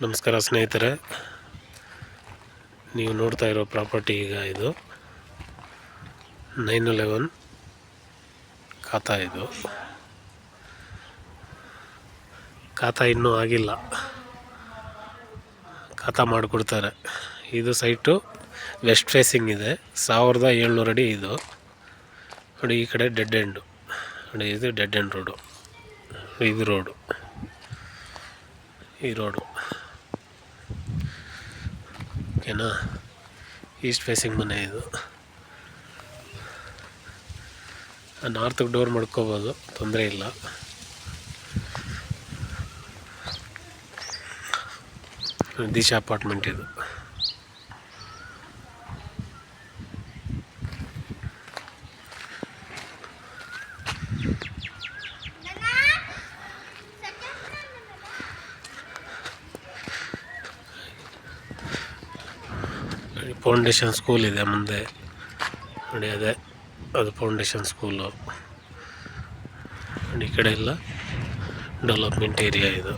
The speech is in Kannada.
ನಮಸ್ಕಾರ ಸ್ನೇಹಿತರೆ, ನೀವು ನೋಡ್ತಾ ಇರೋ ಪ್ರಾಪರ್ಟಿ ಈಗ ಇದು 911 ಖಾತಾ. ಇದು ಖಾತಾ ಇನ್ನೂ ಆಗಿಲ್ಲ, ಖಾತಾ ಮಾಡಿಕೊಡ್ತಾರೆ. ಇದು ಸೈಟು ವೆಸ್ಟ್ ಫೇಸಿಂಗ್ ಇದೆ, 1700 ಅಡಿ. ಇದು ನೋಡಿ, ಈ ಕಡೆ ಡೆಡ್ ಎಂಡು ನೋಡಿ, ಇದು ಡೆಡ್ ಎಂಡ್ ರೋಡು. ಇದು ರೋಡು, ಈ ರೋಡು ಓಕೆನಾ. ಈಸ್ಟ್ ಫೇಸಿಂಗ್ ಮನೆ ಇದು. ನಾರ್ತ್ಗೆ ಡೋರ್ ಮಾಡ್ಕೋಬೋದು, ತೊಂದರೆ ಇಲ್ಲ. ದಿಶಾ ಅಪಾರ್ಟ್ಮೆಂಟ್ ಇದು. ಫೌಂಡೇಶನ್ ಸ್ಕೂಲ್ ಇದೆ ಮುಂದೆ ನೋಡಿ, ಅದು ಫೌಂಡೇಶನ್ ಸ್ಕೂಲು. ಈ ಕಡೆ ಎಲ್ಲ ಡೆವಲಪ್ಮೆಂಟ್ ಏರಿಯಾ ಇದು.